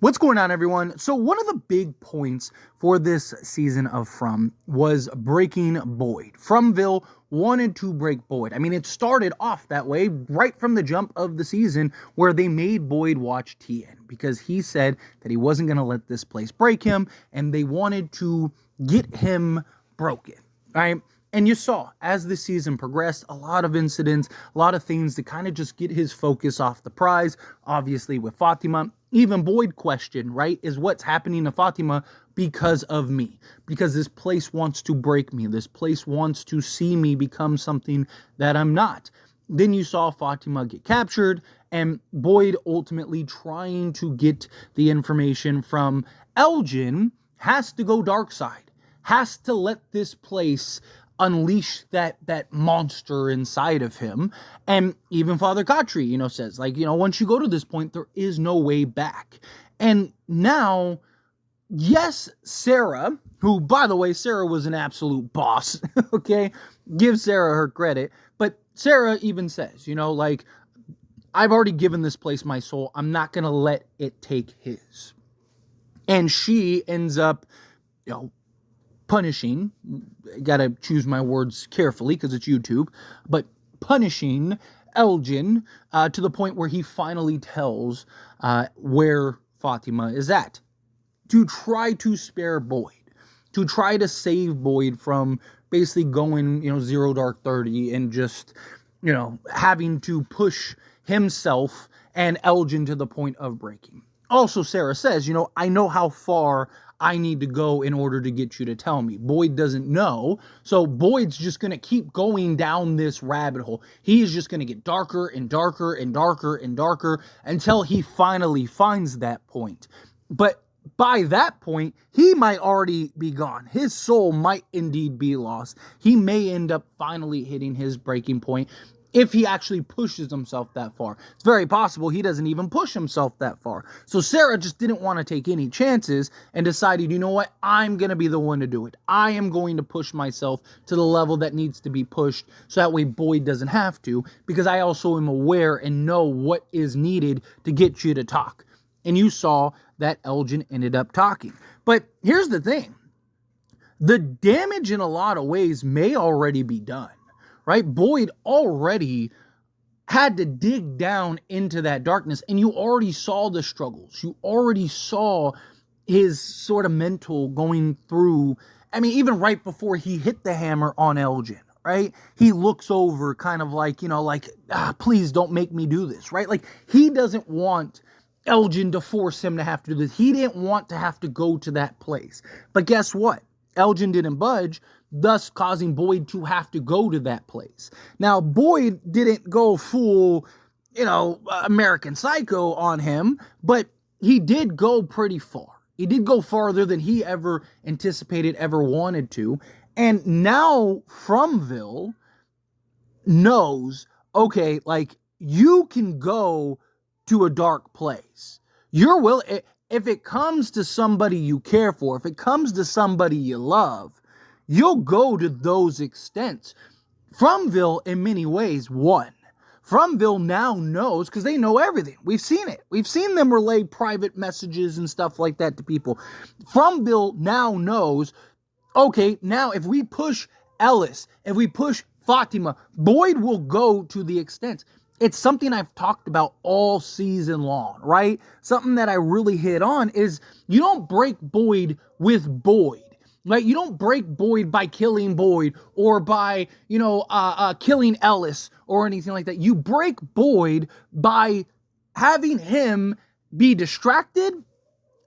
What's going on, everyone? So one of the big points for this season of From was breaking Boyd. FROMVILLE wanted to break Boyd. I mean, it started off that way right from the jump of the season where they made Boyd watch TN because he said that he wasn't going to let this place break him and they wanted to get him broken, right? And you saw, as the season progressed, a lot of incidents, a lot of things to kind of just get his focus off the prize. Obviously, with Fatima, even Boyd questioned, right, is what's happening to Fatima because of me. Because this place wants to break me. This place wants to see me become something that I'm not. Then you saw Fatima get captured, and Boyd ultimately trying to get the information from Elgin has to go dark side. Has to let this place unleash that monster inside of him. And even Father Khatri, says, once you go to this point, there is no way back. And now, yes, Sarah, who, by the way, Sarah was an absolute boss, okay? Give Sarah her credit. But Sarah even says, I've already given this place my soul. I'm not going to let it take his. And she ends up, punishing, gotta choose my words carefully because it's YouTube, but punishing Elgin to the point where he finally tells where Fatima is at, to try to spare Boyd, to try to save Boyd from basically going, 0 dark 30 and just, having to push himself and Elgin to the point of breaking. Also, Sarah says, I know how far I need to go in order to get you to tell me. Boyd doesn't know, so Boyd's just going to keep going down this rabbit hole. He is just going to get darker and darker and darker and darker until he finally finds that point. But by that point, he might already be gone. His soul might indeed be lost. He may end up finally hitting his breaking point if he actually pushes himself that far. It's very possible he doesn't even push himself that far. So Sarah just didn't want to take any chances and decided, you know what? I'm going to be the one to do it. I am going to push myself to the level that needs to be pushed so that way Boyd doesn't have to, because I also am aware and know what is needed to get you to talk. And you saw that Elgin ended up talking. But here's the thing. The damage in a lot of ways may already be done. Right? Boyd already had to dig down into that darkness, and you already saw the struggles. You already saw his sort of mental going through. I mean, even right before he hit the hammer on Elgin, right? He looks over kind of like, please don't make me do this, right? Like, he doesn't want Elgin to force him to have to do this. He didn't want to have to go to that place. But guess what? Elgin didn't budge, thus causing Boyd to have to go to that place. Now, Boyd didn't go full, American Psycho on him, but he did go pretty far. He did go farther than he ever anticipated, ever wanted to. And now FROMVILLE knows, okay, you can go to a dark place. You're willing. If it comes to somebody you care for, if it comes to somebody you love, you'll go to those extents. FROMVILLE, in many ways, won. FROMVILLE now knows, because they know everything. We've seen it. We've seen them relay private messages and stuff like that to people. FROMVILLE now knows, okay, now if we push Ellis, if we push Fatima, Boyd will go to the extents. It's something I've talked about all season long, right? Something that I really hit on is you don't break Boyd with Boyd. Right? You don't break Boyd by killing Boyd or by, killing Ellis or anything like that. You break Boyd by having him be distracted,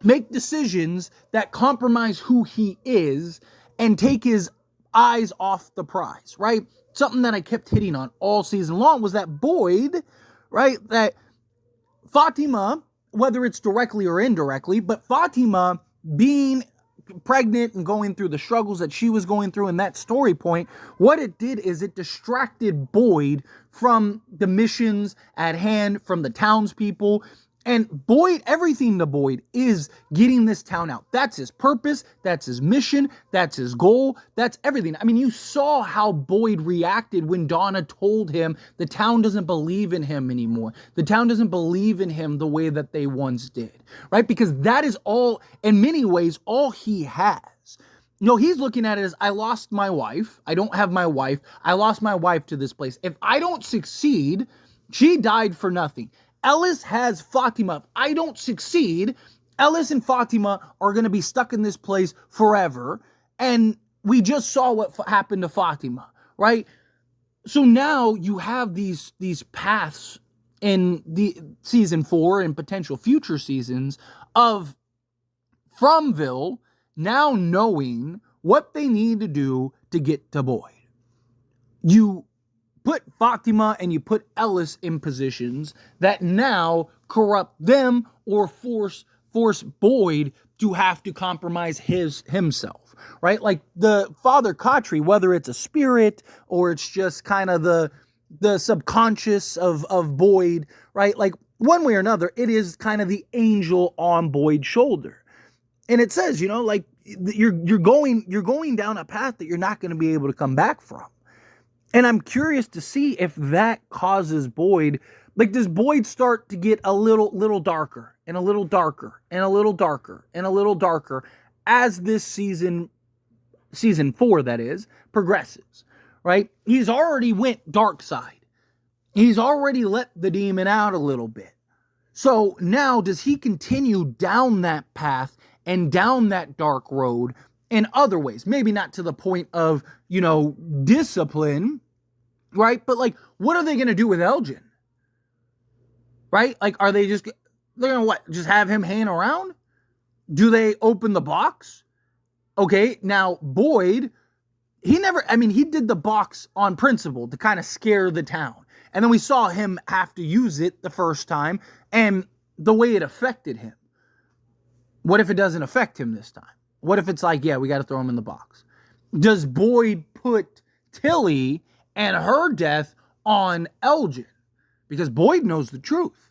make decisions that compromise who he is, and take his eyes off the prize, right? Something that I kept hitting on all season long was that Boyd, right, that Fatima, whether it's directly or indirectly, but Fatima being pregnant and going through the struggles that she was going through in that story point, what it did is it distracted Boyd from the missions at hand, from the townspeople, And Boyd, everything to Boyd is getting this town out. That's his purpose. That's his mission. That's his goal. That's everything. I mean, you saw how Boyd reacted when Donna told him the town doesn't believe in him anymore. The town doesn't believe in him the way that they once did, right? Because that is all, in many ways, all he has. He's looking at it as, I lost my wife. I don't have my wife. I lost my wife to this place. If I don't succeed, she died for nothing. Ellis has Fatima. If I don't succeed, Ellis and Fatima are going to be stuck in this place forever. And we just saw what happened to Fatima, right? So now you have these paths in the season 4 and potential future seasons of FROMVILLE now knowing what they need to do to get to Boyd. You put Fatima and you put Ellis in positions that now corrupt them or force Boyd to have to compromise himself, right? Like the Father Khatri, whether it's a spirit or it's just kind of the subconscious of Boyd, right? Like one way or another, it is kind of the angel on Boyd's shoulder. And it says, like you're going down a path that you're not going to be able to come back from. And I'm curious to see if that causes Boyd, like, does Boyd start to get a little darker and a little darker and a little darker and a little darker as this season 4, that is, progresses, right? He's already went dark side. He's already let the demon out a little bit. So now does he continue down that path and down that dark road in other ways? Maybe not to the point of, discipline, right? But like, what are they going to do with Elgin? Right? Like, are they they're going to what? Just have him hang around? Do they open the box? Okay, now Boyd, he did the box on principle to kind of scare the town. And then we saw him have to use it the first time and the way it affected him. What if it doesn't affect him this time? What if it's like, yeah, we got to throw him in the box? Does Boyd put Tilly and her death on Elgin? Because Boyd knows the truth.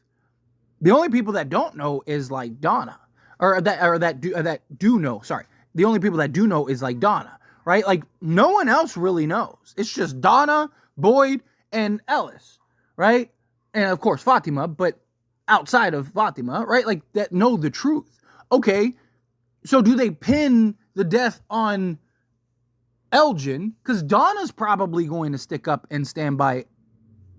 The only people that don't know is like Donna, that do know. Sorry, the only people that do know is like Donna, right? Like no one else really knows. It's just Donna, Boyd, and Ellis, right? And of course Fatima, but outside of Fatima, right? Like that know the truth. Okay, so do they pin the death on Elgin? Because Donna's probably going to stick up and stand by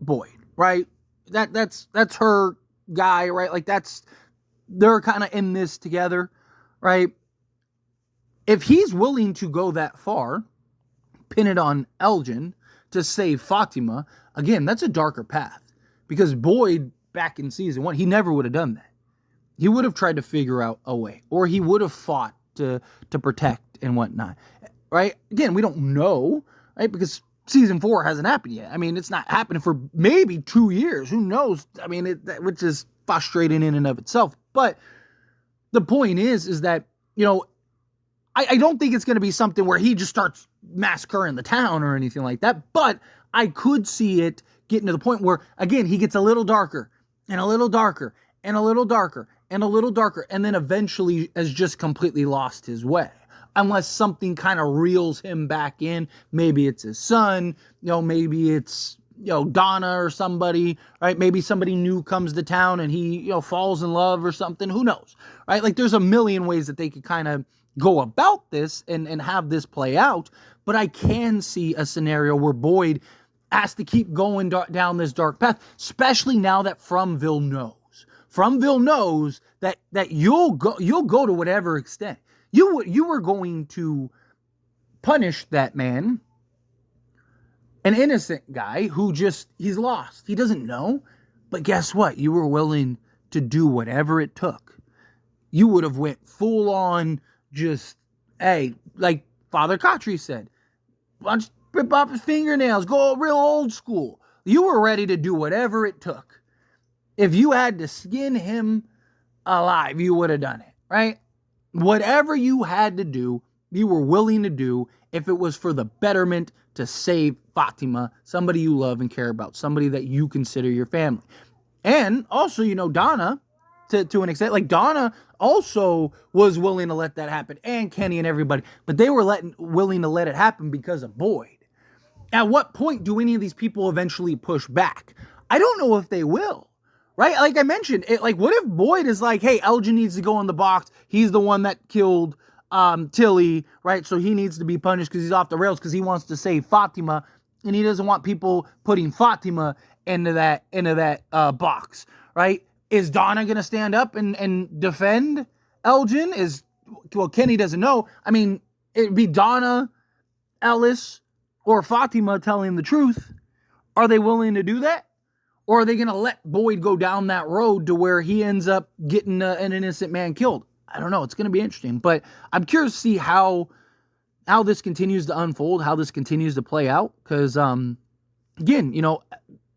Boyd, right? That's her guy, right? Like they're kind of in this together, right? If he's willing to go that far, pin it on Elgin to save Fatima, again, that's a darker path. Because Boyd, back in season 1, he never would have done that. He would have tried to figure out a way, or he would have fought to protect and whatnot, right? Again, we don't know, right? Because season 4 hasn't happened yet. I mean, it's not happening for maybe 2 years. Who knows? I mean, which is frustrating in and of itself. But the point is that, I don't think it's going to be something where he just starts massacring the town or anything like that. But I could see it getting to the point where, again, he gets a little darker and a little darker and a little darker and a little darker, and then eventually has just completely lost his way. Unless something kind of reels him back in. Maybe it's his son, maybe it's, Donna or somebody, right? Maybe somebody new comes to town and he, falls in love or something. Who knows, right? Like there's a million ways that they could kind of go about this and have this play out. But I can see a scenario where Boyd has to keep going down this dark path, especially now that FROMVILLE knows. FROMVILLE knows that you'll go to whatever extent. You were going to punish that man, an innocent guy who he's lost. He doesn't know. But guess what? You were willing to do whatever it took. You would have went full on like Father Khatri said, why don't you rip off his fingernails, go real old school. You were ready to do whatever it took. If you had to skin him alive, you would have done it, right? Whatever you had to do, you were willing to do if it was for the betterment to save Fatima, somebody you love and care about, somebody that you consider your family. And also, Donna, to an extent. Like, Donna also was willing to let that happen, and Kenny and everybody, but they were willing to let it happen because of Boyd. At what point do any of these people eventually push back? I don't know if they will, right? Like I mentioned, what if Boyd is like, hey, Elgin needs to go in the box. He's the one that killed Tilly, right? So he needs to be punished because he's off the rails because he wants to save Fatima, and he doesn't want people putting Fatima into that box, right? Is Donna going to stand up and defend Elgin? Well, Kenny doesn't know. I mean, it'd be Donna, Ellis, or Fatima telling the truth. Are they willing to do that? Or are they going to let Boyd go down that road to where he ends up getting an innocent man killed? I don't know. It's going to be interesting. But I'm curious to see how this continues to unfold, how this continues to play out. Because, again, you know,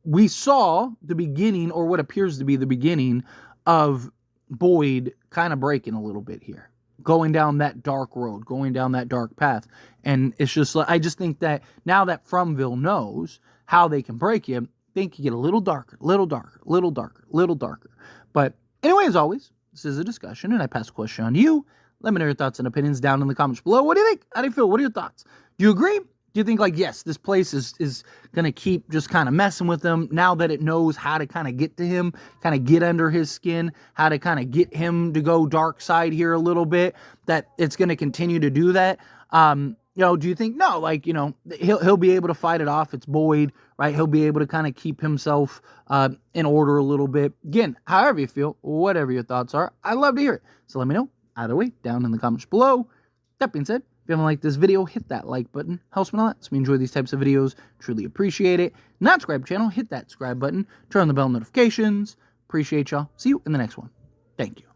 we saw the beginning, or what appears to be the beginning, of Boyd kind of breaking a little bit here. Going down that dark road, going down that dark path. And it's just like, I just think that now that FROMVILLE knows how they can break you, they can get a little darker, little darker, little darker, little darker. But anyway, as always, this is a discussion, and I pass the question on to you. Let me know your thoughts and opinions down in the comments below. What do you think? How do you feel? What are your thoughts? Do you agree? Do you think, like, yes, this place is going to keep just kind of messing with him now that it knows how to kind of get to him, kind of get under his skin, how to kind of get him to go dark side here a little bit, that it's going to continue to do that? You know, do you think, no, like, you know, he'll be able to fight it off? It's Boyd, right? He'll be able to kind of keep himself in order a little bit. Again, however you feel, whatever your thoughts are, I'd love to hear it. So let me know either way down in the comments below. That being said, if you haven't liked this video, hit that like button. Helps me a lot. So we enjoy these types of videos. Truly appreciate it. Not subscribe to the channel, hit that subscribe button. Turn on the bell notifications. Appreciate y'all. See you in the next one. Thank you.